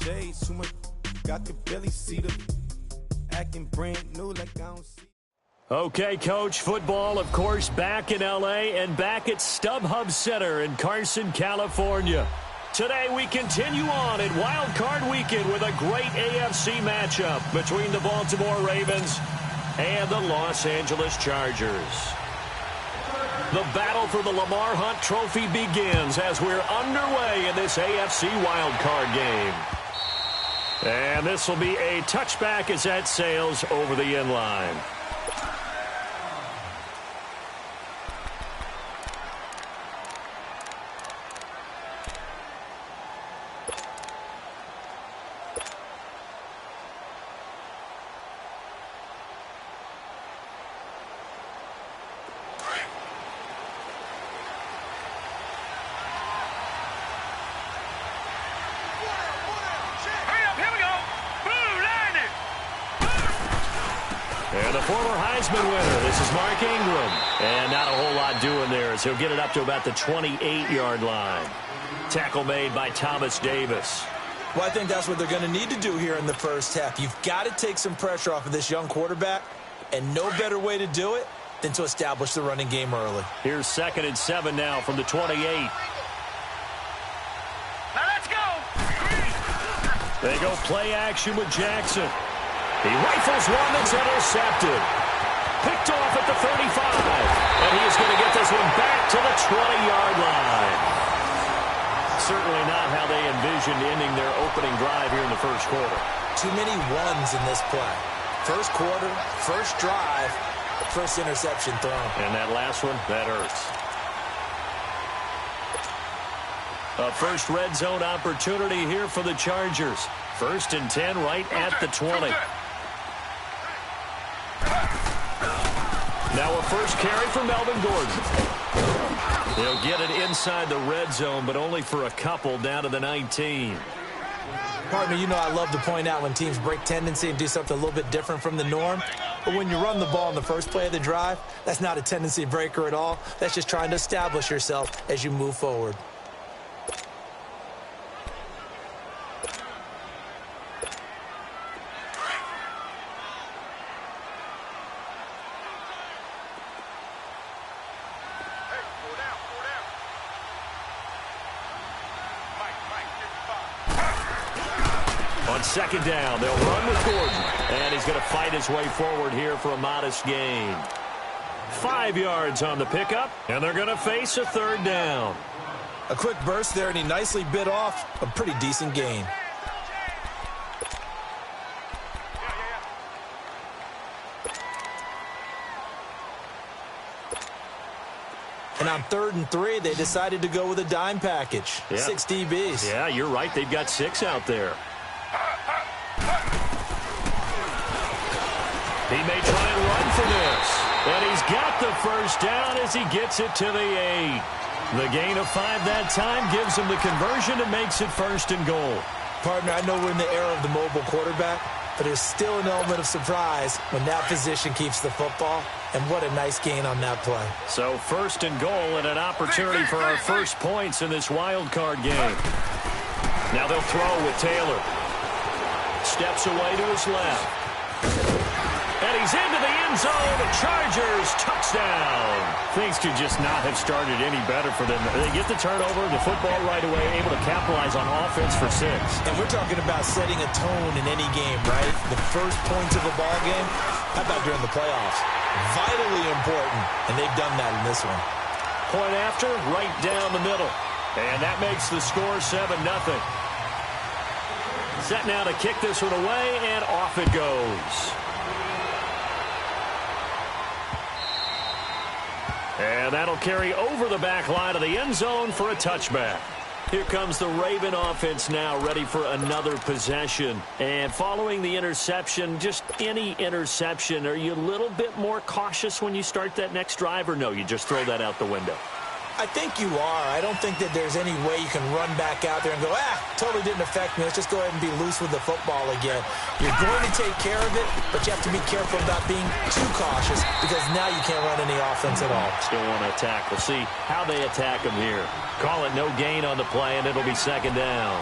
shades, too much got the belly seat up, acting brand new like I don't see. Okay, Coach, football, of course, back in L.A. and back at StubHub Center in Carson, California. Today we continue on at Wild Card Weekend with a great AFC matchup between the Baltimore Ravens and the Los Angeles Chargers. The battle for the Lamar Hunt Trophy begins as we're underway in this AFC Wild Card game. And this will be a touchback as that sails over the end line. And the former Heisman winner, this is Mark Ingram. And not a whole lot doing there as he'll get it up to about the 28-yard line. Tackle made by Thomas Davis. Well, I think that's what they're going to need to do here in the first half. You've got to take some pressure off of this young quarterback, and no better way to do it than to establish the running game early. Here's 2nd and 7 now from the 28. Now let's go! They go play action with Jackson. He rifles one that's intercepted. Picked off at the 35. And he is going to get this one back to the 20-yard line. Certainly not how they envisioned ending their opening drive here in the first quarter. Too many ones in this play. First quarter, first drive, first interception thrown. And that last one, that hurts. A first red zone opportunity here for the Chargers. 1st and 10 right at the 20. Now a first carry for Melvin Gordon. He'll get it inside the red zone, but only for a couple down to the 19. Partner, you know I love to point out when teams break tendency and do something a little bit different from the norm. But when you run the ball in the first play of the drive, that's not a tendency breaker at all. That's just trying to establish yourself as you move forward. On 2nd down, they'll run with Gordon. And he's going to fight his way forward here for a modest gain. 5 yards on the pickup, and they're going to face a 3rd down. A quick burst there, and he nicely bit off a pretty decent gain. And on 3rd and 3, they decided to go with a dime package. Yeah. 6 DBs. Yeah, you're right. They've got 6 out there. He may try and run for this. And he's got the first down as he gets it to the 8. The gain of 5 that time gives him the conversion and makes it 1st and goal. Partner, I know we're in the era of the mobile quarterback, but there's still an element of surprise when that position keeps the football. And what a nice gain on that play. So 1st and goal and an opportunity for our first points in this wild card game. Now they'll throw with Taylor. Steps away to his left. And he's into the end zone. Chargers touchdown. Things could just not have started any better for them. They get the turnover, the football right away, able to capitalize on offense for 6. And we're talking about setting a tone in any game, right? The first points of a ball game, how about during the playoffs? Vitally important, and they've done that in this one. Point after, right down the middle. And that makes the score 7-0. Set now to kick this one away, and off it goes. And that'll carry over the back line of the end zone for a touchback. Here comes the Raven offense now, ready for another possession. And following the interception, just any interception, are you a little bit more cautious when you start that next drive, or no, you just throw that out the window? I think you are. I don't think that there's any way you can run back out there and go, totally didn't affect me. Let's just go ahead and be loose with the football again. You're going to take care of it, but you have to be careful about being too cautious because now you can't run any offense at all. Still want to attack. We'll see how they attack them here. Call it no gain on the play, and it'll be 2nd down.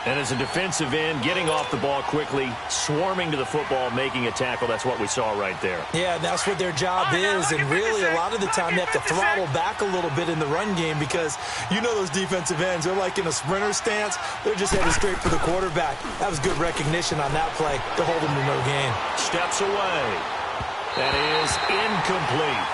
And as a defensive end, getting off the ball quickly, swarming to the football, making a tackle, that's what we saw right there. Yeah, that's what their job is, and really a lot of the time they have to throttle back a little bit in the run game because you know those defensive ends, they're like in a sprinter stance. They're just headed straight for the quarterback. That was good recognition on that play to hold them to no gain. Steps away. That is incomplete.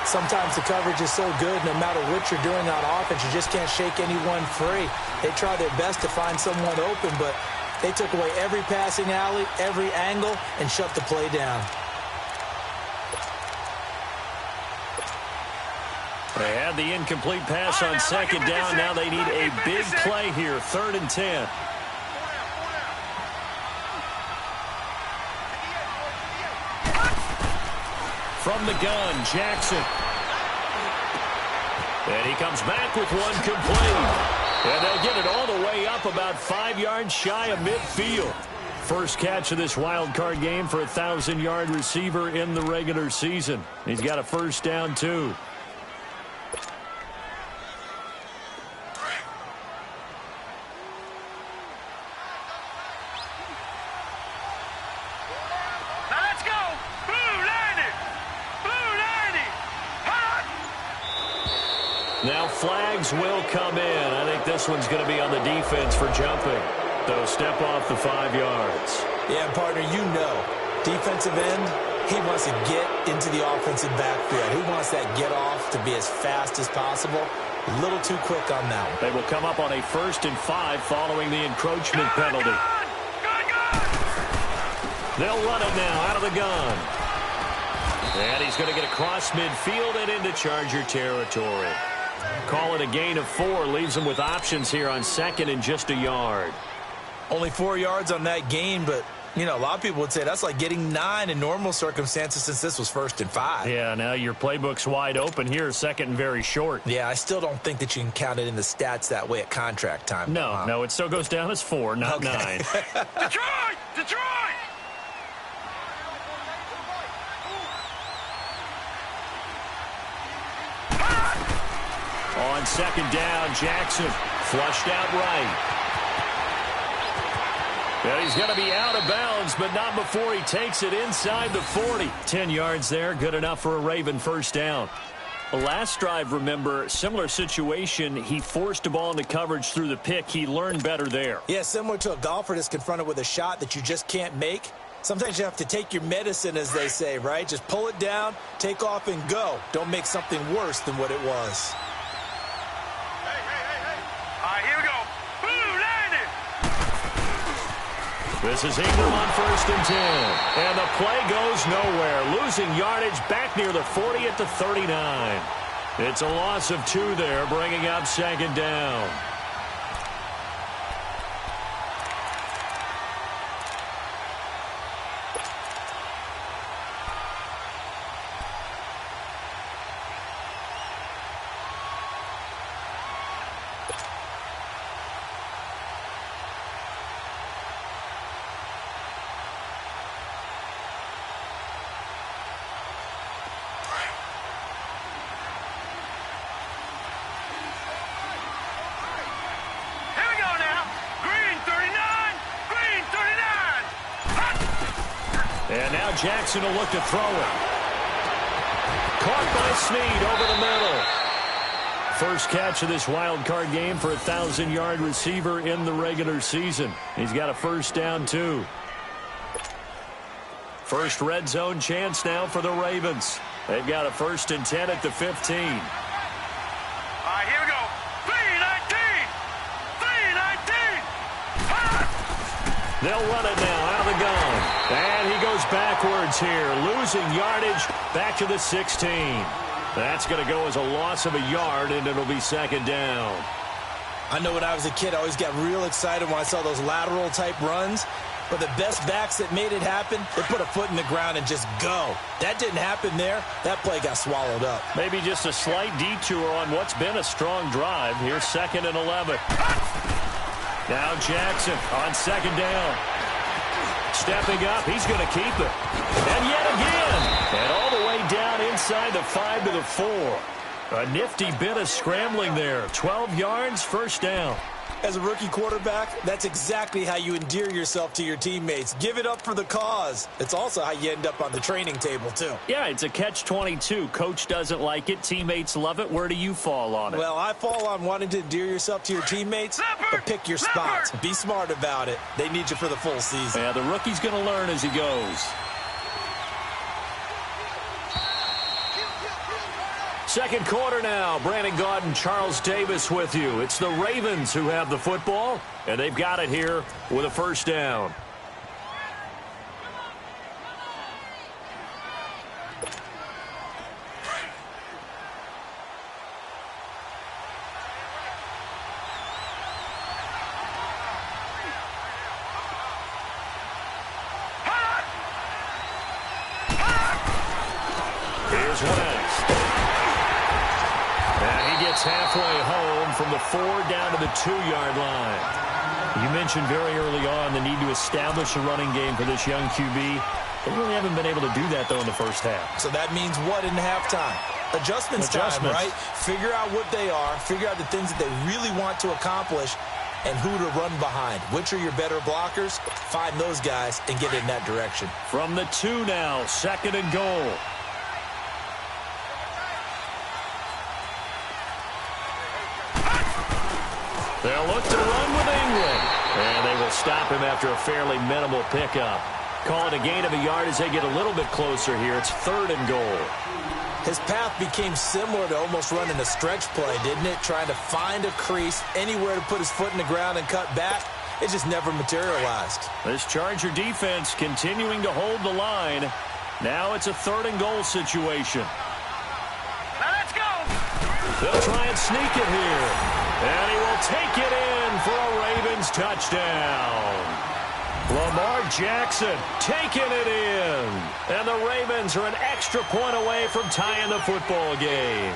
Sometimes the coverage is so good, no matter what you're doing on offense, you just can't shake anyone free. They try their best to find someone open, but they took away every passing alley, every angle, and shut the play down. They had the incomplete pass on second down. Now they need a big play here, 3rd and 10. From the gun, Jackson. And he comes back with one complete. And they'll get it all the way up about 5 yards shy of midfield. First catch of this wild card game for a 1,000-yard receiver in the regular season. He's got a first down, too. Now flags will come in. I think this one's going to be on the defense for jumping. They'll step off the 5 yards. Yeah, partner, you know, defensive end, he wants to get into the offensive backfield. He wants that get off to be as fast as possible. A little too quick on that one. They will come up on a 1st and 5 following the encroachment penalty. They'll run it now out of the gun. And he's going to get across midfield and into Charger territory. Call it a gain of 4. Leaves them with options here on 2nd and just a yard. Only 4 yards on that gain, but, you know, a lot of people would say that's like getting 9 in normal circumstances since this was 1st and 5. Yeah, now your playbook's wide open here, 2nd and very short. Yeah, I still don't think that you can count it in the stats that way at contract time. No, it still goes down as 4, not 9. Detroit! Detroit! On 2nd down, Jackson flushed out right. And he's going to be out of bounds, but not before he takes it inside the 40. 10 yards there, good enough for a Raven first down. Last drive, remember, similar situation. He forced a ball into coverage through the pick. He learned better there. Yeah, similar to a golfer that's confronted with a shot that you just can't make. Sometimes you have to take your medicine, as they say, right? Just pull it down, take off, and go. Don't make something worse than what it was. Here we go. Boom, landed. This is Ingram on 1st and 10. And the play goes nowhere. Losing yardage back near the 40 at the 39. It's a loss of 2 there, bringing up 2nd down. And now Jackson will look to throw it. Caught by Snead over the middle. First catch of this wild card game for a 1,000-yard receiver in the regular season. He's got a first down, too. First red zone chance now for the Ravens. They've got a 1st and 10 at the 15. Here we go. 3-19. 3-19. They'll run it now out of the gun. And he goes backwards here, losing yardage back to the 16. That's going to go as a loss of a yard, and it'll be 2nd down. I know when I was a kid, I always got real excited when I saw those lateral-type runs. But the best backs that made it happen, they put a foot in the ground and just go. That didn't happen there. That play got swallowed up. Maybe just a slight detour on what's been a strong drive. Here's 2nd and 11. Now Jackson on 2nd down. Stepping up, he's going to keep it. And yet again. And all the way down inside the 5 to the 4. A nifty bit of scrambling there. 12 yards, first down. As a rookie quarterback, that's exactly how you endear yourself to your teammates. Give it up for the cause. It's also how you end up on the training table, too. Yeah, it's a catch-22. Coach doesn't like it. Teammates love it. Where do you fall on it? Well, I fall on wanting to endear yourself to your teammates, but pick your spots. Be smart about it. They need you for the full season. Yeah, the rookie's going to learn as he goes. Second quarter now. Brandon Gaudin, Charles Davis with you. It's the Ravens who have the football, and they've got it here with a first down. Here's Wentz. And he gets halfway home from the 4 down to the 2-yard line. You mentioned very early on the need to establish a running game for this young QB. They really haven't been able to do that, though, in the first half. So that means what in halftime? Adjustments time, right? Figure out what they are. Figure out the things that they really want to accomplish and who to run behind. Which are your better blockers? Find those guys and get in that direction. From the 2 now, second and goal. They'll look to run with Ingram. And they will stop him after a fairly minimal pickup. Call it a gain of a yard as they get a little bit closer here. It's third and goal. His path became similar to almost running a stretch play, didn't it? Trying to find a crease, anywhere to put his foot in the ground and cut back. It just never materialized. This Charger defense continuing to hold the line. Now it's a third and goal situation. Now let's go. They'll try and sneak it here. And he will take it in for a Ravens touchdown. Lamar Jackson taking it in. And the Ravens are an extra point away from tying the football game.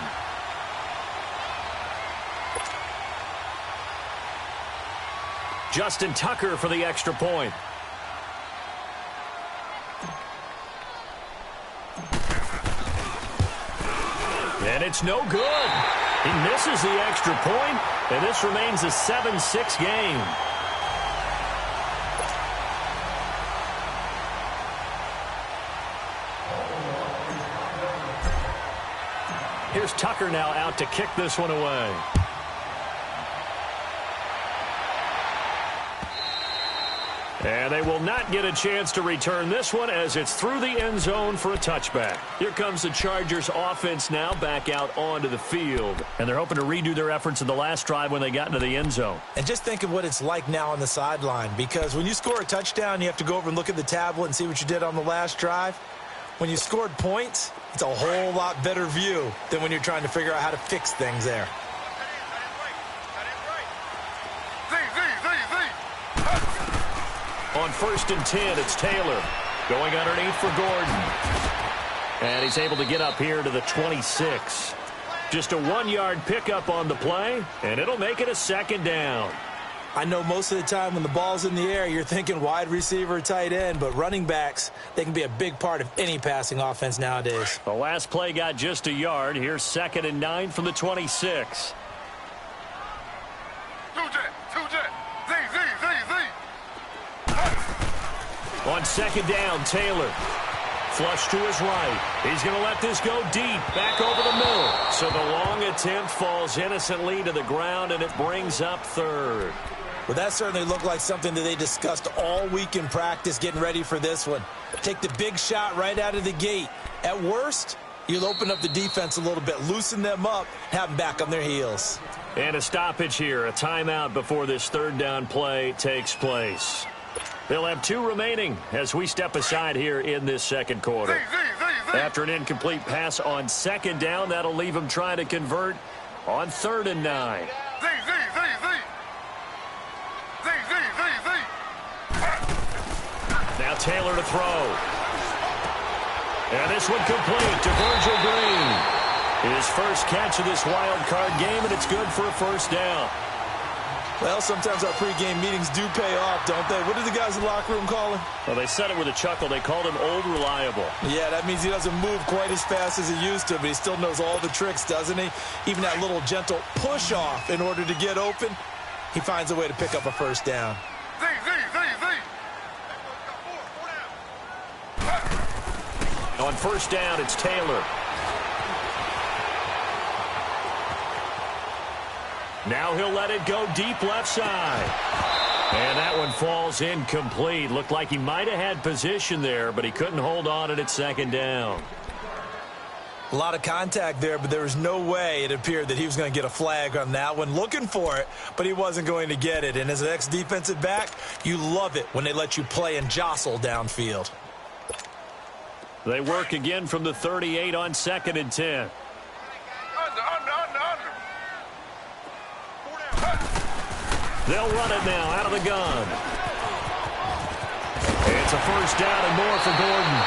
Justin Tucker for the extra point. And it's no good. He misses the extra point, and this remains a 7-6 game. Here's Tucker now out to kick this one away. And they will not get a chance to return this one as it's through the end zone for a touchback. Here comes the Chargers offense now back out onto the field. And they're hoping to redo their efforts in the last drive when they got into the end zone. And just think of what it's like now on the sideline, because when you score a touchdown, you have to go over and look at the tablet and see what you did on the last drive. When you scored points, it's a whole lot better view than when you're trying to figure out how to fix things there. On 1st and 10, it's Taylor going underneath for Gordon. And he's able to get up here to the 26. Just a 1-yard pickup on the play, and it'll make it a second down. I know most of the time when the ball's in the air, you're thinking wide receiver, tight end, but running backs, they can be a big part of any passing offense nowadays. The last play got just a yard. Here's 2nd and 9 from the 26. On 2nd down, Taylor. Flush to his right. He's going to let this go deep, back over the middle. So the long attempt falls innocently to the ground, and it brings up 3rd. Well, that certainly looked like something that they discussed all week in practice getting ready for this one. Take the big shot right out of the gate. At worst, you'll open up the defense a little bit, loosen them up, have them back on their heels. And a stoppage here, a timeout before this 3rd down play takes place. They'll have 2 remaining as we step aside here in this second quarter. After an incomplete pass on 2nd down, that'll leave them trying to convert on 3rd and 9. Now Taylor to throw. And this one complete to Virgil Green. His first catch of this wild card game, and it's good for a first down. Well, sometimes our pregame meetings do pay off, don't they? What did the guys in the locker room call him? Well, they said it with a chuckle. They called him Old Reliable. Yeah, that means he doesn't move quite as fast as he used to, but he still knows all the tricks, doesn't he? Even that little gentle push-off in order to get open, he finds a way to pick up a first down. On first down, it's Taylor. Now he'll let it go deep left side. And that one falls incomplete. Looked like he might have had position there, but he couldn't hold on at second down. A lot of contact there, but there was no way it appeared that he was going to get a flag on that one. Looking for it, but he wasn't going to get it. And as an ex-defensive back, you love it when they let you play and jostle downfield. They work again from the 38 on 2nd and 10. They'll run it now out of the gun. It's a first down and more for Gordon.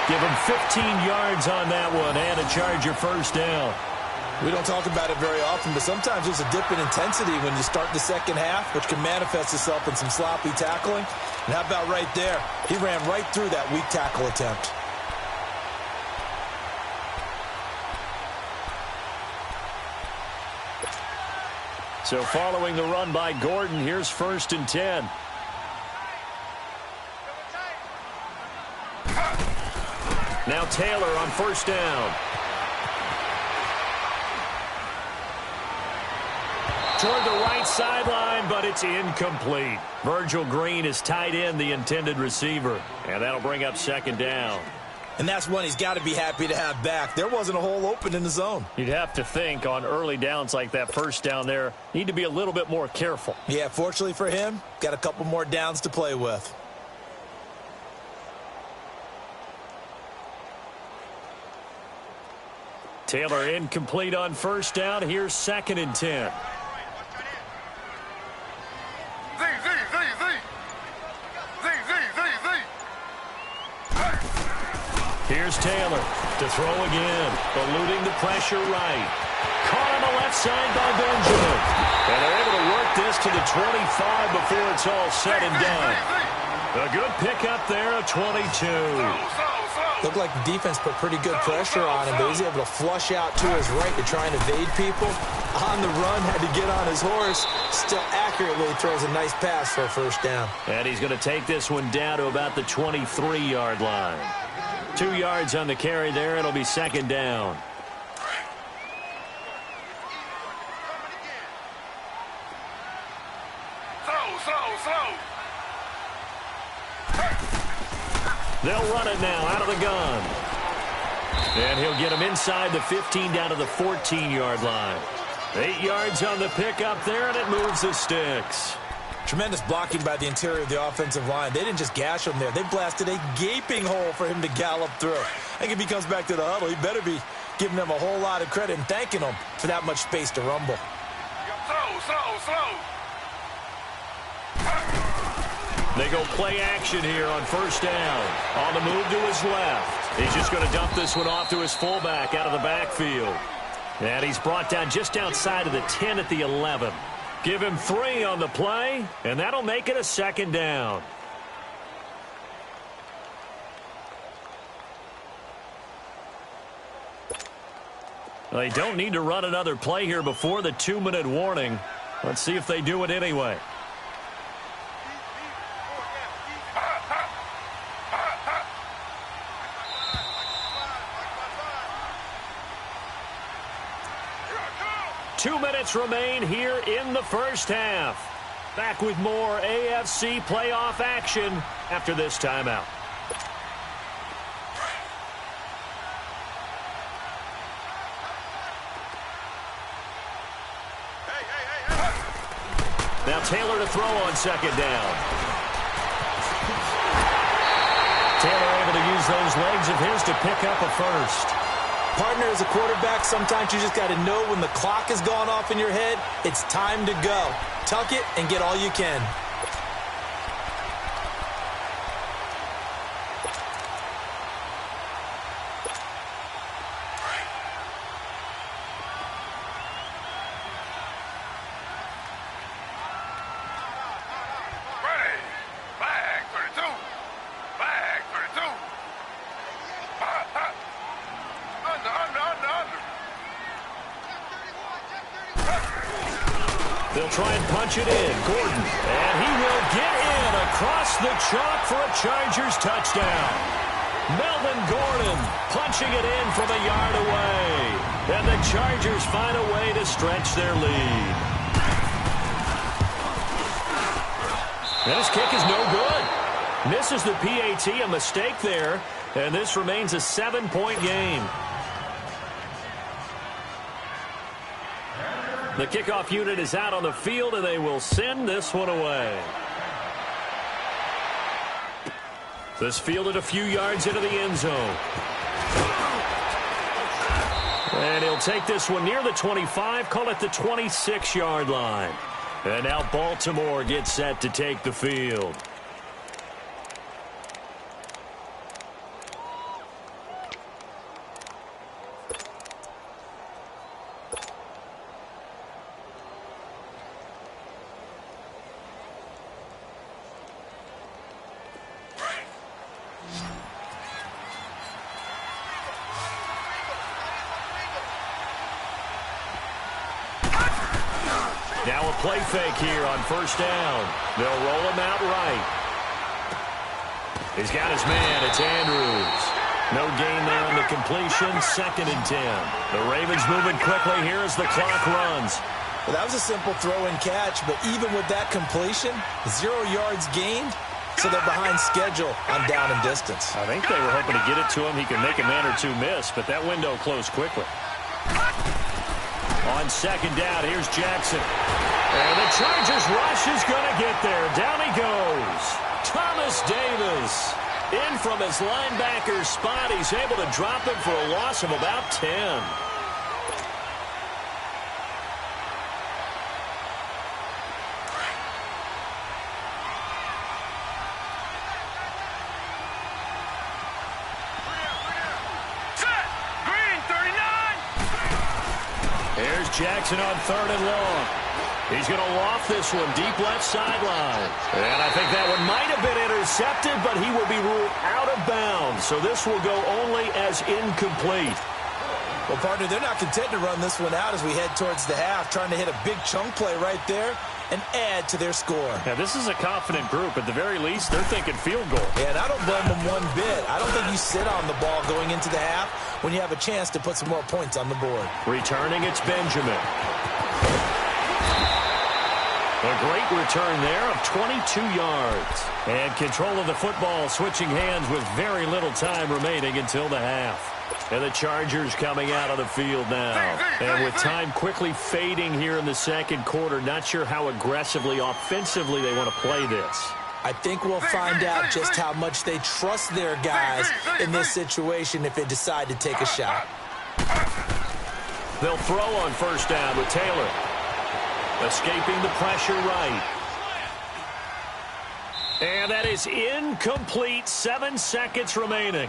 Give him 15 yards on that one and a Charger first down. We don't talk about it very often, but sometimes there's a dip in intensity when you start the second half, which can manifest itself in some sloppy tackling. And how about right there? He ran right through that weak tackle attempt. So following the run by Gordon, here's 1st and 10. Now Taylor on first down. Toward the right sideline, but it's incomplete. Virgil Green is tied in the intended receiver, and that'll bring up 2nd down. And that's one he's got to be happy to have back. There wasn't a hole open in the zone. You'd have to think on early downs like that first down there, need to be a little bit more careful. Yeah, fortunately for him, got a couple more downs to play with. Taylor incomplete on first down. Here's 2nd and 10. Here's Taylor to throw again, eluding the pressure right. Caught on the left side by Benjamin. And they're able to work this to the 25 before it's all said and done. A good pickup there of 22. Looked like the defense put pretty good pressure on him, but he was able to flush out to his right to try and evade people. On the run, had to get on his horse. Still accurately throws a nice pass for a first down. And he's going to take this one down to about the 23-yard line. 2 yards on the carry there. It'll be 2nd down. They'll run it now out of the gun. And he'll get him inside the 15 down to the 14-yard line. 8 yards on the pickup there, and it moves the sticks. Tremendous blocking by the interior of the offensive line. They didn't just gash him there. They blasted a gaping hole for him to gallop through. I think if he comes back to the huddle, he better be giving them a whole lot of credit and thanking them for that much space to rumble. They go play action here on first down. On the move to his left. He's just going to dump this one off to his fullback out of the backfield. And he's brought down just outside of the 10 at the 11. Give him 3 on the play, and that'll make it a 2nd down. They don't need to run another play here before the 2-minute warning. Let's see if they do it anyway. Two minutes remain here in the first half. Back with more AFC playoff action after this timeout. Now Taylor to throw on 2nd down. Taylor able to use those legs of his to pick up a first. Partner, as a quarterback, sometimes you just got to know when the clock has gone off in your head, it's time to go. Tuck it and get all you can. He'll try and punch it in. Gordon. And he will get in across the chalk for a Chargers touchdown. Melvin Gordon punching it in from a yard away. And the Chargers find a way to stretch their lead. And his kick is no good. Misses the PAT, a mistake there. And this remains a 7-point game. The kickoff unit is out on the field, and they will send this one away. This fielded a few yards into the end zone. And he'll take this one near the 25, call it the 26-yard line. And now Baltimore gets set to take the field. Now a play fake here on first down. They'll roll him out right. He's got his man. It's Andrews. No gain there on the completion. 2nd and 10. The Ravens moving quickly here as the clock runs. Well, that was a simple throw and catch, but even with that completion, 0 yards gained, so they're behind schedule on down and distance. I think they were hoping to get it to him. He could make a man or two miss, but that window closed quickly. On 2nd down, here's Jackson. And the Chargers rush is going to get there. Down he goes. Thomas Davis in from his linebacker spot. He's able to drop him for a loss of about 10. Here's Jackson on 3rd and long. He's going to loft this one deep left sideline. And I think that one might have been intercepted, but he will be ruled out of bounds. So this will go only as incomplete. Well, partner, they're not content to run this one out as we head towards the half, trying to hit a big chunk play right there and add to their score. Now, this is a confident group. At the very least, they're thinking field goal. Yeah, and I don't blame them one bit. I don't think you sit on the ball going into the half when you have a chance to put some more points on the board. Returning, it's Benjamin. A great return there of 22 yards. And control of the football switching hands with very little time remaining until the half. And the Chargers coming out of the field now. And with time quickly fading here in the second quarter, not sure how aggressively, offensively they want to play this. I think we'll find out just how much they trust their guys in this situation if they decide to take a shot. They'll throw on first down with Taylor. Escaping the pressure right. And that is incomplete. 7 seconds remaining.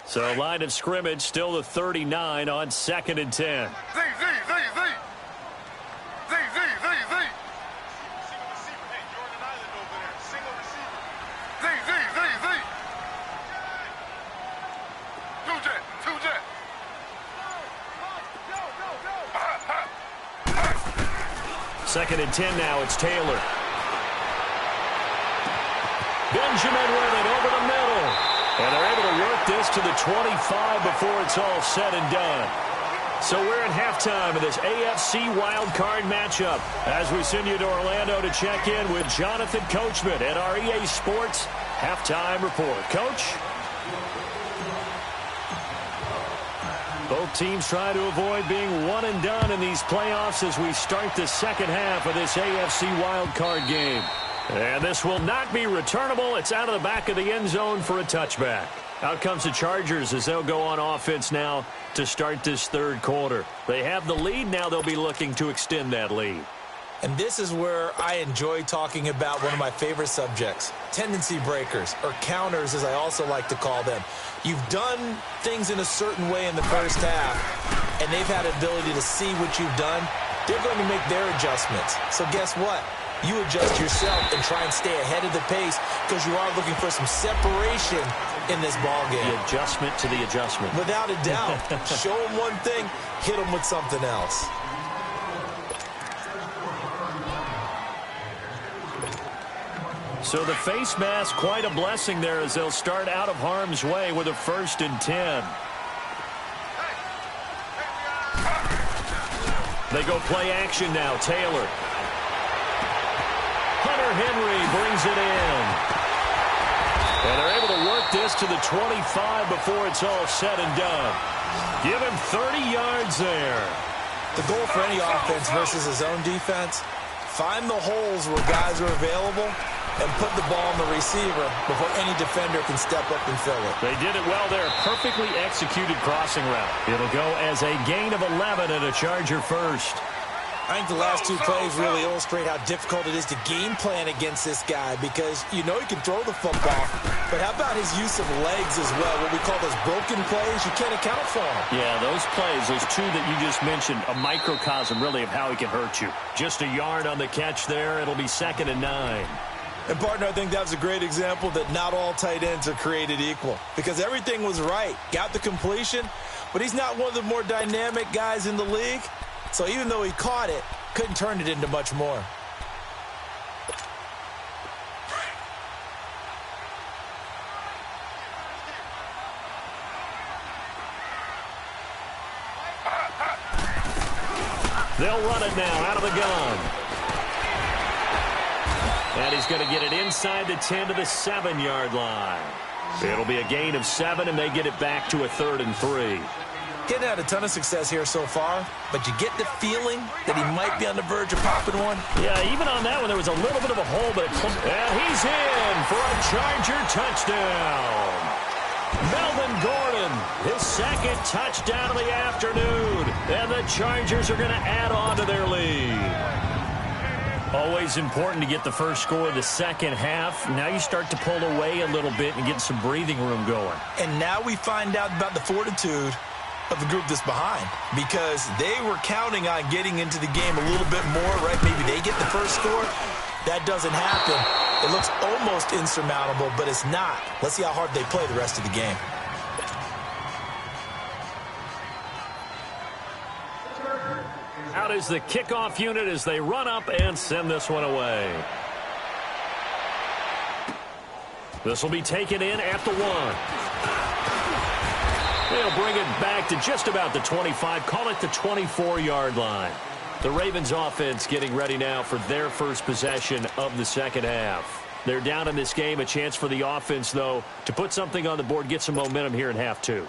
So line of scrimmage still the 39 on 2nd and 10. Second and 10 now, it's Taylor. Benjamin with it over the middle. And they're able to work this to the 25 before it's all said and done. So we're at halftime of this AFC wildcard matchup as we send you to Orlando to check in with Jonathan Coachman at our EA Sports Halftime Report. Coach? Both teams try to avoid being one and done in these playoffs as we start the second half of this AFC wildcard game. And this will not be returnable. It's out of the back of the end zone for a touchback. Out comes the Chargers as they'll go on offense now to start this third quarter. They have the lead. Now they'll be looking to extend that lead. And this is where I enjoy talking about one of my favorite subjects, tendency breakers, or counters as I also like to call them. You've done things in a certain way in the first half, and they've had an ability to see what you've done. They're going to make their adjustments. So guess what? you adjust yourself and try and stay ahead of the pace because you are looking for some separation in this ball game. The adjustment to the adjustment. Without a doubt. Show them one thing, hit them with something else. So the face mask, quite a blessing there as they'll start out of harm's way with a 1st and 10. They go play action now. Taylor. Hunter Henry brings it in. And they're able to work this to the 25 before it's all said and done. Give him 30 yards there. The goal for any offense versus his own defense, find the holes where guys are available and put the ball on the receiver before any defender can step up and fill it. They did it well there. Perfectly executed crossing route. It'll go as a gain of 11 and a Charger first. I think the last two plays really illustrate how difficult it is to game plan against this guy because you know he can throw the football, but how about his use of legs as well? What we call those broken plays, you can't account for them. Yeah, those plays, those two that you just mentioned, a microcosm really of how he can hurt you. Just a yard on the catch there. It'll be 2nd and 9. And, partner, I think that was a great example that not all tight ends are created equal because everything was right. Got the completion, but he's not one of the more dynamic guys in the league. So even though he caught it, couldn't turn it into much more. They'll run it now out of the gun. And he's going to get it inside the 10 to the 7-yard line. It'll be a gain of 7, and they get it back to a 3rd and 3. Getting had a ton of success here so far, but you get the feeling that he might be on the verge of popping one. Yeah, even on that one, there was a little bit of a hole, but and he's in for a Charger touchdown. Melvin Gordon, his 2nd touchdown of the afternoon, and the Chargers are going to add on to their lead. Always important to get the first score of the second half. Now you start to pull away a little bit and get some breathing room going. And now we find out about the fortitude of the group that's behind because they were counting on getting into the game a little bit more, right? Maybe they get the first score. That doesn't happen. It looks almost insurmountable, but it's not. Let's see how hard they play the rest of the game. Out is the kickoff unit as they run up and send this one away. This will be taken in at the 1. They'll bring it back to just about the 25, call it the 24-yard line. The Ravens offense getting ready now for their first possession of the second half. They're down in this game, a chance for the offense, though, to put something on the board, get some momentum here in half 2.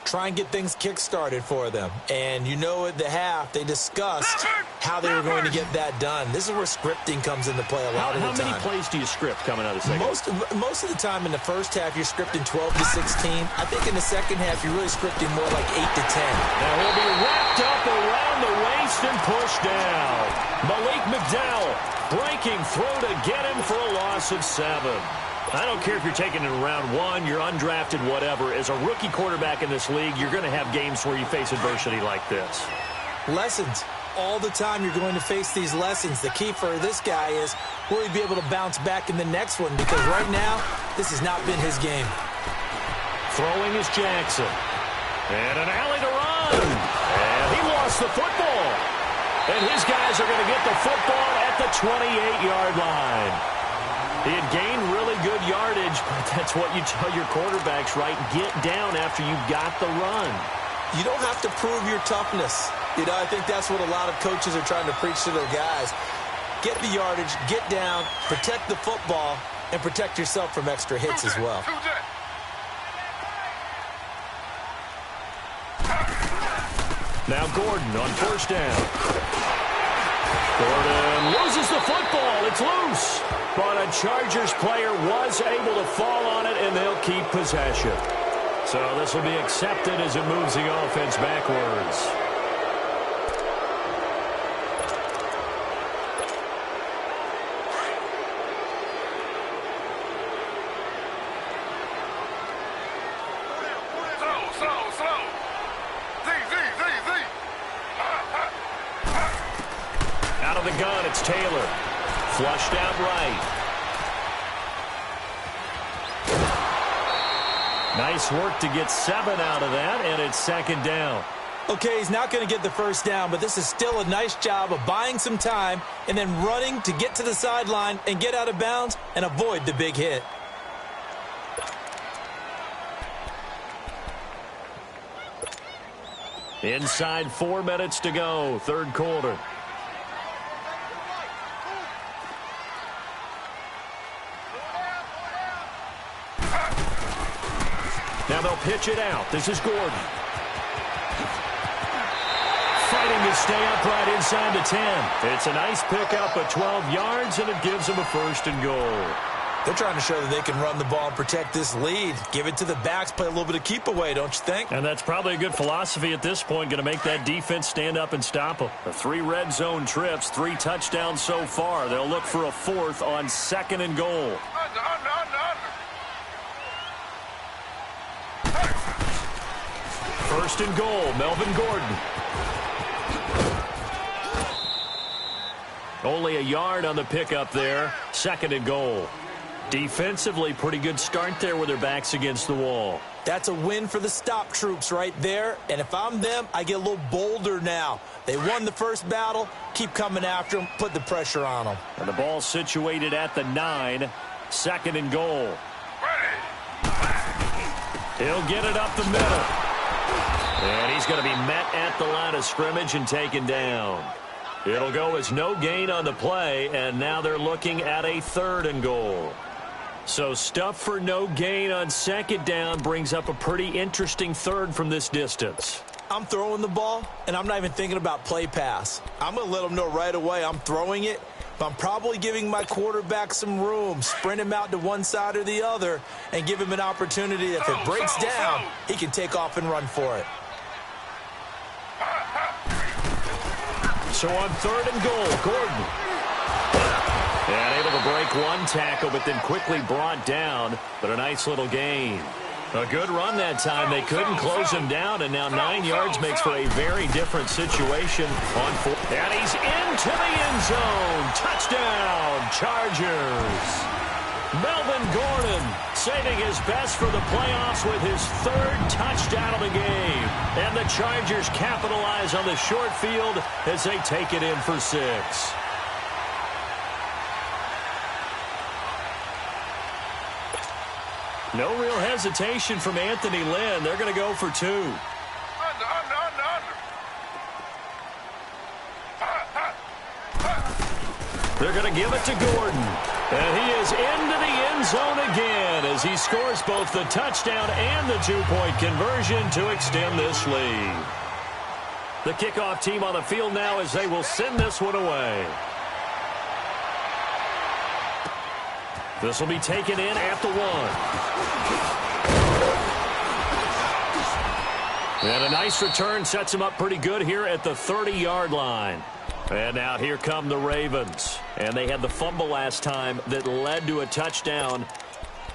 Try and get things kick-started for them. And you know at the half, they discussed how they were going to get that done. This is where scripting comes into play a lot of the time. How many plays do you script coming out of the second half? Most of the time in the first half, you're scripting 12 to 16. I think in the second half, you're really scripting more like 8 to 10. Now he'll be wrapped up around the waist and pushed down. Malik McDowell breaking through to get him for a loss of 7. I don't care if you're taking it in round 1, you're undrafted, whatever. As a rookie quarterback in this league, you're going to have games where you face adversity like this. Lessons. All the time you're going to face these lessons. The key for this guy is will he be able to bounce back in the next one? Because right now, this has not been his game. Throwing is Jackson. And an alley to run. And he lost the football. And his guys are going to get the football at the 28-yard line. He had gained really good yardage, but that's what you tell your quarterbacks, right? Get down after you got the run. You don't have to prove your toughness. You know, I think that's what a lot of coaches are trying to preach to their guys. Get the yardage, get down, protect the football, and protect yourself from extra hits as well. Now Gordon on first down. Gordon loses the football. It's loose. But a Chargers player was able to fall on it, and they'll keep possession. So this will be accepted as it moves the offense backwards. Slow. Out of the gun, it's Taylor. Flushed out right. Nice work to get 7 out of that, and it's second down. Okay, he's not going to get the first down, but this is still a nice job of buying some time and then running to get to the sideline and get out of bounds and avoid the big hit. Inside 4 minutes to go, third quarter. Now they'll pitch it out. This is Gordon. Fighting to stay upright inside the 10. It's a nice pickup of 12 yards, and it gives them a first and goal. They're trying to show that they can run the ball and protect this lead. Give it to the backs, play a little bit of keep away, don't you think? And that's probably a good philosophy at this point, going to make that defense stand up and stop them. The 3 red zone trips, 3 touchdowns so far. They'll look for a 4th on second and goal. First and goal, Melvin Gordon. Only a yard on the pickup there. Second and goal. Defensively, pretty good start there with their backs against the wall. That's a win for the stop troops right there. And if I'm them, I get a little bolder now. They won the first battle. Keep coming after them. Put the pressure on them. And the ball situated at the 9. Second and goal. He'll get it up the middle. And he's going to be met at the line of scrimmage and taken down. It'll go as no gain on the play, and now they're looking at a 3rd and goal. So stuff for no gain on second down brings up a pretty interesting 3rd from this distance. I'm throwing the ball, and I'm not even thinking about play pass. I'm going to let them know right away I'm throwing it, but I'm probably giving my quarterback some room, sprint him out to one side or the other, and give him an opportunity that if it breaks down, he can take off and run for it. So on 3rd and goal, Gordon. And able to break one tackle, but then quickly brought down. But a nice little gain. A good run that time. They couldn't close him down, and now 9 yards makes for a very different situation on 4th. And he's into the end zone. Touchdown, Chargers. Melvin Gordon saving his best for the playoffs with his 3rd touchdown of the game. And the Chargers capitalize on the short field as they take it in for 6. No real hesitation from Anthony Lynn. They're going to go for 2. They're going to give it to Gordon. And he is into the end zone again as he scores both the touchdown and the 2-point conversion to extend this lead. The kickoff team on the field now as they will send this one away. This will be taken in at the 1. And a nice return sets him up pretty good here at the 30-yard line. And now here come the Ravens. And they had the fumble last time that led to a touchdown.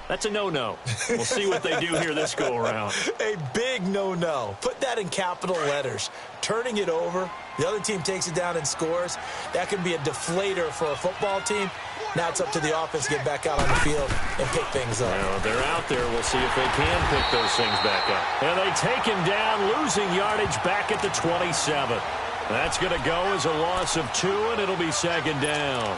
That's a no-no. We'll see what they do here this go-around. A big no-no. Put that in capital letters. Turning it over, the other team takes it down and scores. That can be a deflator for a football team. Now it's up to the offense to get back out on the field and pick things up. Well, they're out there. We'll see if they can pick those things back up. And they take him down, losing yardage back at the 27. That's going to go as a loss of 2, and it'll be second down.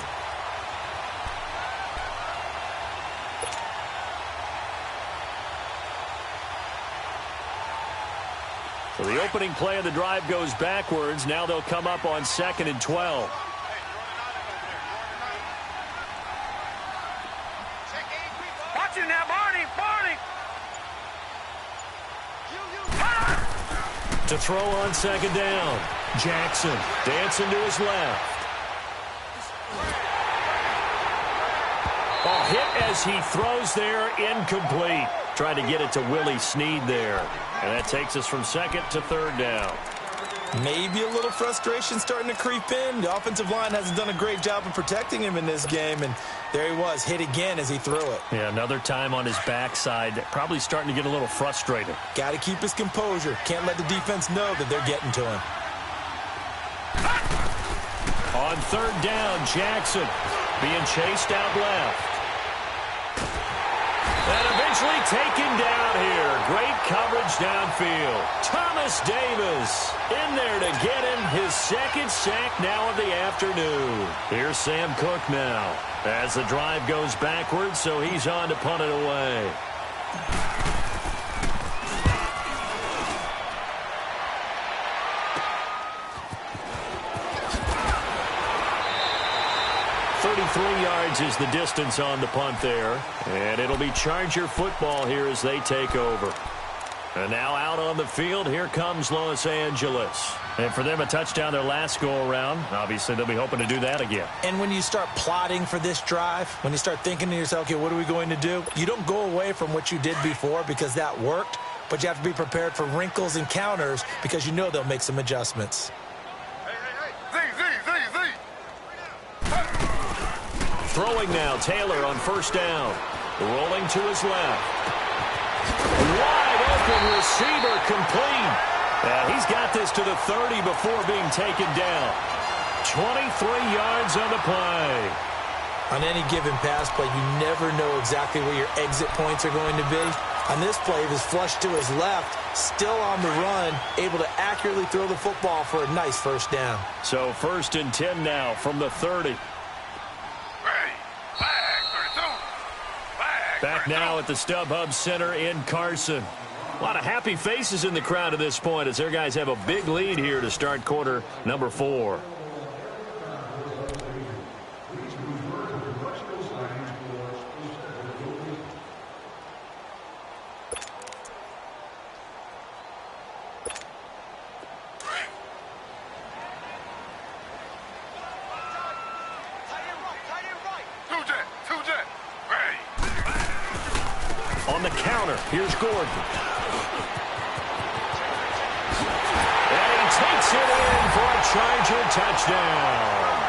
So the opening play of the drive goes backwards. Now they'll come up on 2nd and 12. Watch you now, Barney. To throw on second down. Jackson dancing to his left. Ball hit as he throws there, incomplete. Trying to get it to Willie Snead there. And that takes us from 2nd to 3rd down. Maybe a little frustration starting to creep in. The offensive line hasn't done a great job of protecting him in this game, and there he was, hit again as he threw it. Yeah, another time on his backside, probably starting to get a little frustrated. Got to keep his composure. Can't let the defense know that they're getting to him. On 3rd down, Jackson. being chased out left. And eventually taken down here. Great coverage downfield. Thomas Davis in there to get him his second sack now of the afternoon. Here's Sam Cook now as the drive goes backwards, so he's on to punt it away. Yards is the distance on the punt there. And it'll be Charger football here as they take over. And now out on the field, here comes Los Angeles. And for them, a touchdown their last go-around. Obviously, they'll be hoping to do that again. And when you start plotting for this drive, when you start thinking to yourself, okay, what are we going to do? You don't go away from what you did before because that worked, but you have to be prepared for wrinkles and counters because you know they'll make some adjustments. Throwing now, Taylor on first down. Rolling to his left. Wide open receiver complete. And he's got this to the 30 before being taken down. 23 yards on the play. On any given pass play, you never know exactly where your exit points are going to be. On this play, he was flushed to his left, still on the run, able to accurately throw the football for a nice first down. So 1st and 10 now from the 30. Back now at the StubHub Center in Carson. A lot of happy faces in the crowd at this point as their guys have a big lead here to start quarter number 4. On the counter, here's Gordon. And he takes it in for a Charger touchdown.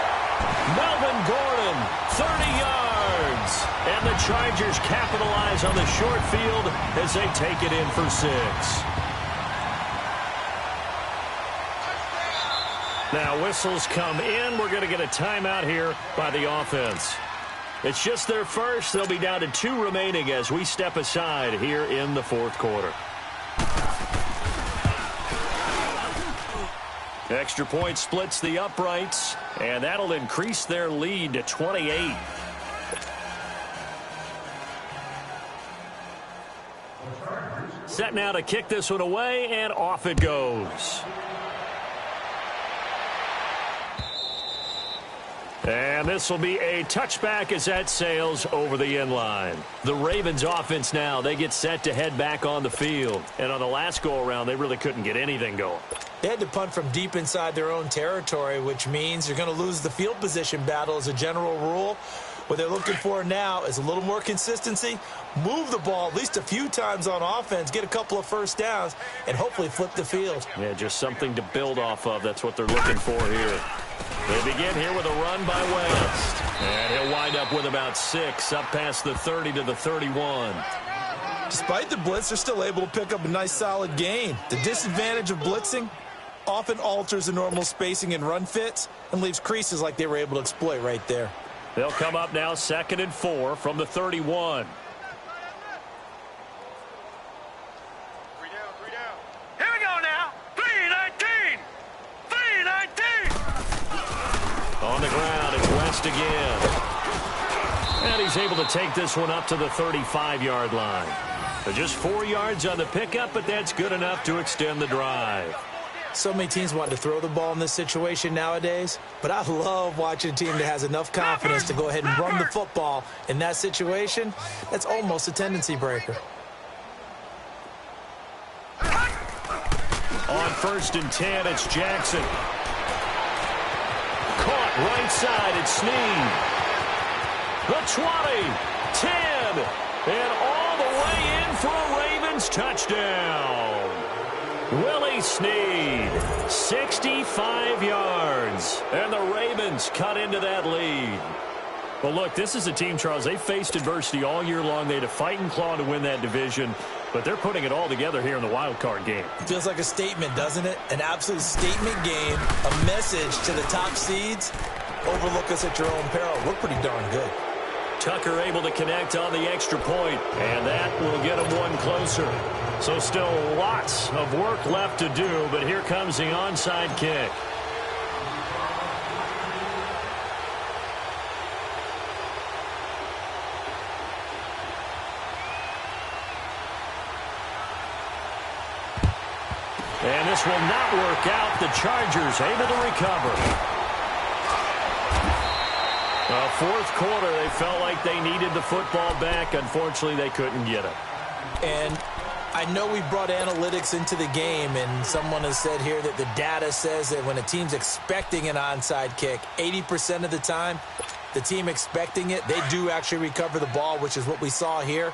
Melvin Gordon, 30 yards. And the Chargers capitalize on the short field as they take it in for 6. Now whistles come in. We're going to get a timeout here by the offense. It's just their first. They'll be down to 2 remaining as we step aside here in the 4th quarter. Extra point splits the uprights, and that'll increase their lead to 28. Set now to kick this one away, and off it goes. And this will be a touchback as that sails over the end line. The Ravens offense now, they get set to head back on the field. And on the last go-around, they really couldn't get anything going. They had to punt from deep inside their own territory, which means you're going to lose the field position battle as a general rule. What they're looking for now is a little more consistency, move the ball at least a few times on offense, get a couple of first downs, and hopefully flip the field. Yeah, just something to build off of. That's what they're looking for here. They begin here with a run by West. And he'll wind up with about 6, up past the 30 to the 31. Despite the blitz, they're still able to pick up a nice solid gain. The disadvantage of blitzing often alters the normal spacing and run fits and leaves creases like they were able to exploit right there. They'll come up now 2nd and 4 from the 31. Here we go now. 3-19. 3-19. On the ground, it's West again. And he's able to take this one up to the 35-yard line. So just 4 yards on the pickup, but that's good enough to extend the drive. So many teams want to throw the ball in this situation nowadays, but I love watching a team that has enough confidence to go ahead and run the football in that situation. That's almost a tendency breaker. On 1st and 10, it's Jackson. Caught right side, it's Snead. The 20, 10, and all the way in for a Ravens touchdown. Willie Snead, 65 yards, and the Ravens cut into that lead. Well, look, this is a team, Charles, they faced adversity all year long. They had to fight and claw to win that division, but they're putting it all together here in the wild card game. Feels like a statement, doesn't it? An absolute statement game, a message to the top seeds. overlook us at your own peril. We're pretty darn good. Tucker able to connect on the extra point, and that will get him one closer. So still lots of work left to do, but here comes the onside kick. And this will not work out. The Chargers able to recover. Fourth quarter, they felt like they needed the football back. Unfortunately, they couldn't get it. And I know we brought analytics into the game, and someone has said here that the data says that when a team's expecting an onside kick, 80% of the time, the team expecting it, they do actually recover the ball, which is what we saw here.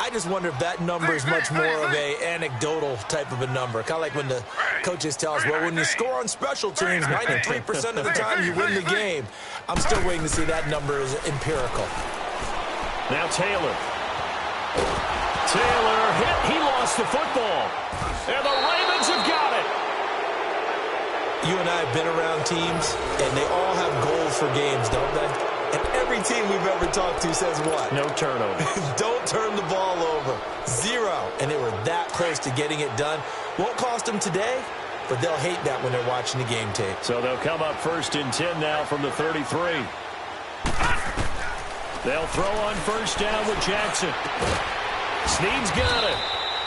I just wonder if that number is much more of a anecdotal type of a number. Kind of like when the coaches tell us, well, when you score on special teams, 93% of the time you win the game. I'm still waiting to see that number is empirical. Now Taylor. Taylor hit. He lost the football. And the Ravens have got it. You and I have been around teams, and they all have goals for games, don't they? And every team we've ever talked to says what? No turnovers. Don't turn the ball over. 0. And they were that close to getting it done. Won't cost them today, but they'll hate that when they're watching the game tape. So they'll come up 1st and 10 now from the 33. They'll throw on 1st down with Jackson. Snead's got it.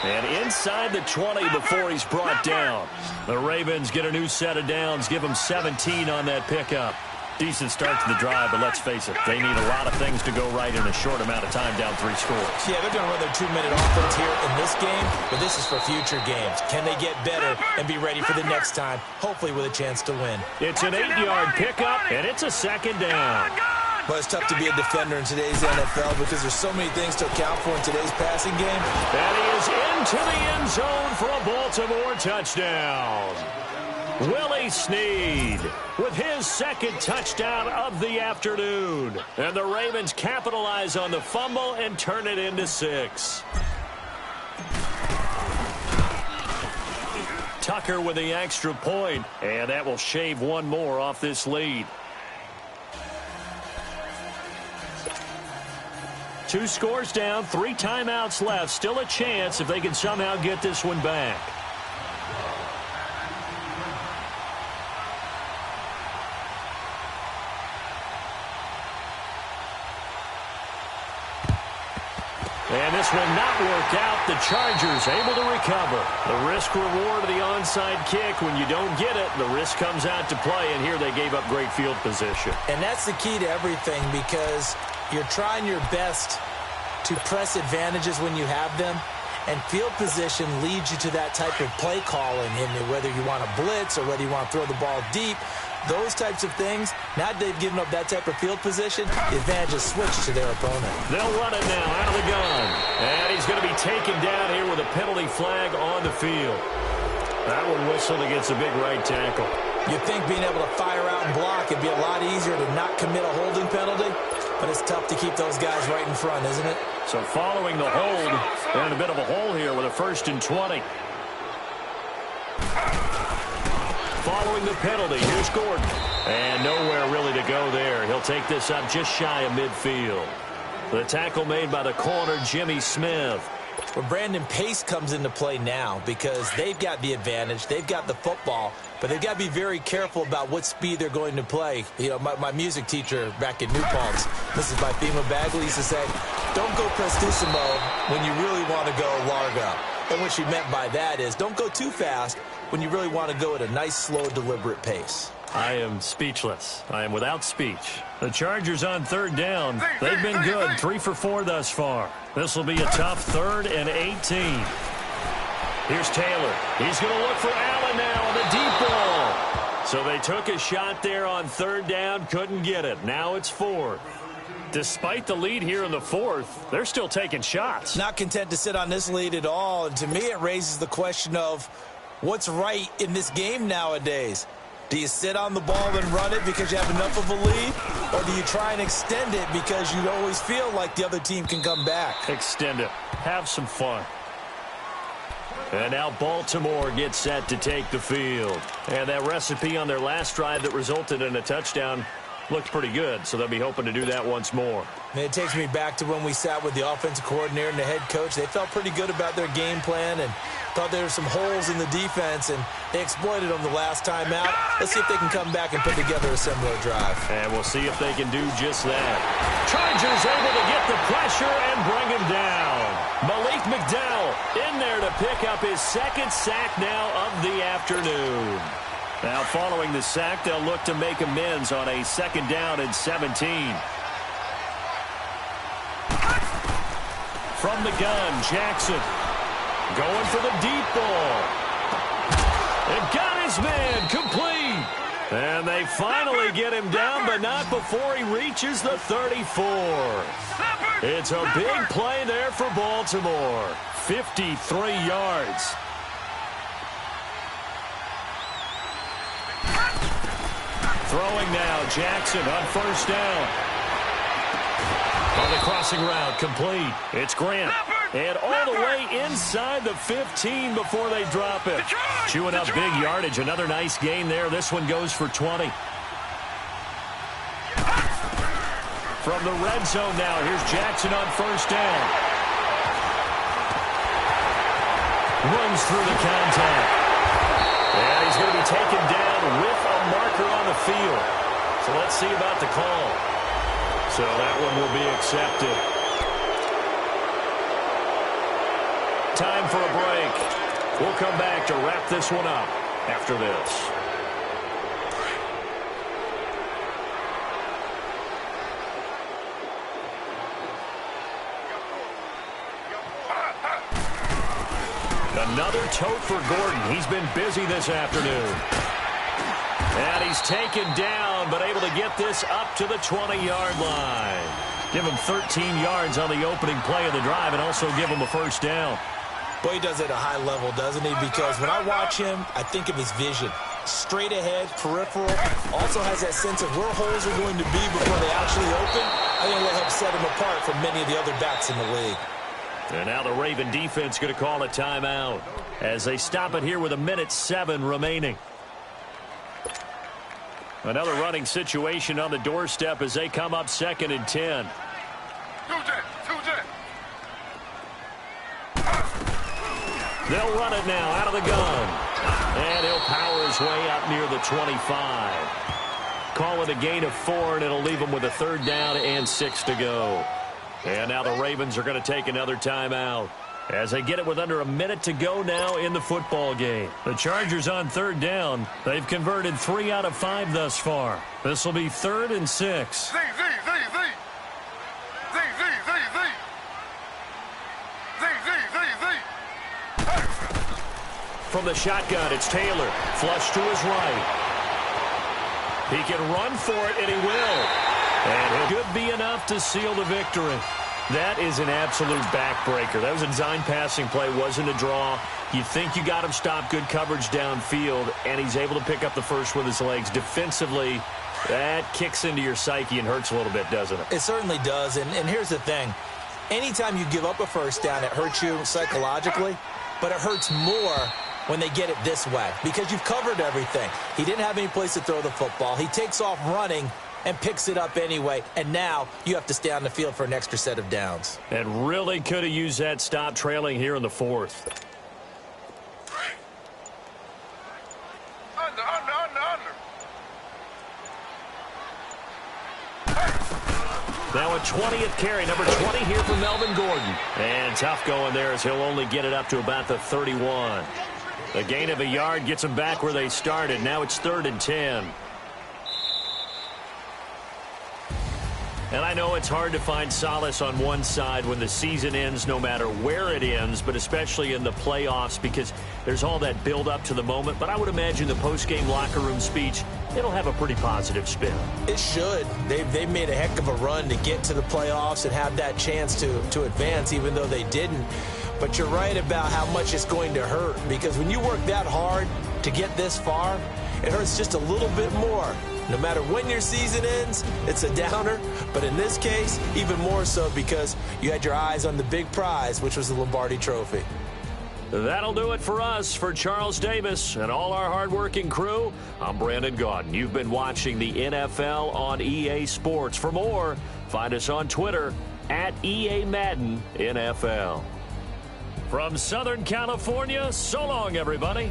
And inside the 20 before he's brought down. The Ravens get a new set of downs. Give them 17 on that pickup. Decent start to the drive, but let's face it, they need a lot of things to go right in a short amount of time, down 3 scores. Yeah, they're going to run their 2-minute offense here in this game, but this is for future games. Can they get better and be ready for the next time, hopefully with a chance to win? It's an 8-yard pickup, and it's a 2nd down. But it's tough to be a defender in today's NFL because there's so many things to account for in today's passing game. And he is into the end zone for a Baltimore touchdown. Willie Snead with his 2nd touchdown of the afternoon. And the Ravens capitalize on the fumble and turn it into 6. Tucker with the extra point, and that will shave one more off this lead. 2 scores down, 3 timeouts left. Still a chance if they can somehow get this one back. And this will not work out. The Chargers able to recover. The risk-reward of the onside kick. When you don't get it, the risk comes out to play, and here they gave up great field position. And that's the key to everything because you're trying your best to press advantages when you have them, and field position leads you to that type of play calling, and whether you want to blitz or whether you want to throw the ball deep, those types of things. Now they've given up that type of field position, the advantage is switched to their opponent. They'll run it now out of the gun. And he's going to be taken down here with a penalty flag on the field. That one whistled against a big right tackle. You'd think being able to fire out and block would be a lot easier to not commit a holding penalty, but it's tough to keep those guys right in front, isn't it? So following the hold, and a bit of a hole here with a 1st and 20. Following the penalty, here's Gordon. And nowhere really to go there. He'll take this up just shy of midfield. The tackle made by the corner, Jimmy Smith. Well, Brandon, pace comes into play now because they've got the advantage. They've got the football, but they've got to be very careful about what speed they're going to play. You know, my music teacher back in New Paltz, Mrs. Bifema Bagley, used to say, don't go prestissimo when you really want to go largo. And what she meant by that is don't go too fast when you really want to go at a nice, slow, deliberate pace. I am speechless. I am without speech. The Chargers on 3rd down. They've been good, 3 for 4 thus far. This will be a tough 3rd and 18. Here's Taylor. He's going to look for Allen now on the deep ball. So they took a shot there on 3rd down, couldn't get it. Now it's 4th. Despite the lead here in the 4th, they're still taking shots. Not content to sit on this lead at all. And to me, it raises the question of what's right in this game nowadays. Do you sit on the ball and run it because you have enough of a lead? Or do you try and extend it because you always feel like the other team can come back? Extend it. Have some fun. And now Baltimore gets set to take the field. And that recipe on their last drive that resulted in a touchdown looked pretty good, so they'll be hoping to do that once more. And it takes me back to when we sat with the offensive coordinator and the head coach. They felt pretty good about their game plan and thought there were some holes in the defense, and they exploited them the last time out. Let's see if they can come back and put together a similar drive. And we'll see if they can do just that. Chargers able to get the pressure and bring him down. Malik McDowell in there to pick up his second sack now of the afternoon. Now following the sack, they'll look to make amends on a 2nd down and 17. From the gun, Jackson going for the deep ball. And got his man complete. And they finally get him down, but not before he reaches the 34. It's a big play there for Baltimore. 53 yards. Throwing now, Jackson on 1st down. On the crossing route, complete. It's Grant. And all the way inside the 15 before they drop it. Chewing up big yardage. Another nice gain there. This one goes for 20. From the red zone now, here's Jackson on 1st down. Runs through the contact. And he's going to be taken down with a marker on the field. So let's see about the call. So that one will be accepted. Time for a break. We'll come back to wrap this one up after this. Another tote for Gordon. He's been busy this afternoon. And he's taken down, but able to get this up to the 20-yard line. Give him 13 yards on the opening play of the drive and also give him a 1st down. Boy, he does it at a high level, doesn't he? Because when I watch him, I think of his vision. Straight ahead, peripheral. Also has that sense of where holes are going to be before they actually open. I think that helps set him apart from many of the other backs in the league. And now the Raven defense going to call a timeout as they stop it here with 1:07 remaining. Another running situation on the doorstep as they come up 2nd and 10. They'll run it now out of the gun. And he'll power his way up near the 25. Call it a gain of 4, and it'll leave him with a 3rd down and 6 to go. And now the Ravens are going to take another timeout as they get it with under a minute to go now in the football game. The Chargers on 3rd down. They've converted 3 out of 5 thus far. This will be 3rd and 6. From the shotgun, it's Taylor. Flush to his right. He can run for it, and he will. And it could be enough to seal the victory. That is an absolute backbreaker. That was a design passing play, wasn't a draw. You think you got him stopped, good coverage downfield, and he's able to pick up the first with his legs. Defensively, that kicks into your psyche and hurts a little bit, doesn't it? It certainly does, and here's the thing. Anytime you give up a 1st down, it hurts you psychologically, but it hurts more when they get it this way because you've covered everything. He didn't have any place to throw the football. He takes off running and picks it up anyway, and now you have to stay on the field for an extra set of downs. And really could have used that stop trailing here in the 4th. Under. Now a 20th carry, number 20 here for Melvin Gordon. And tough going there as he'll only get it up to about the 31. The gain of a yard gets them back where they started. Now it's 3rd and 10. And I know it's hard to find solace on one side when the season ends, no matter where it ends, but especially in the playoffs because there's all that build up to the moment. But I would imagine the post-game locker room speech, it'll have a pretty positive spin. It should. They've made a heck of a run to get to the playoffs and have that chance to advance, even though they didn't. But you're right about how much it's going to hurt because when you work that hard to get this far, it hurts just a little bit more. No matter when your season ends, it's a downer. But in this case, even more so because you had your eyes on the big prize, which was the Lombardi Trophy. That'll do it for us. For Charles Davis and all our hardworking crew, I'm Brandon Gaudin. You've been watching the NFL on EA Sports. For more, find us on Twitter at EA Madden NFL. From Southern California, so long, everybody.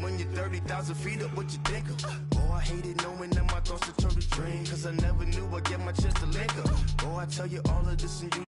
When you're 30,000 feet up, what you think of? Oh, I hated knowing that my thoughts would turn to dream, cause I never knew I'd get my chance to link up. Oh, I tell you all of this and you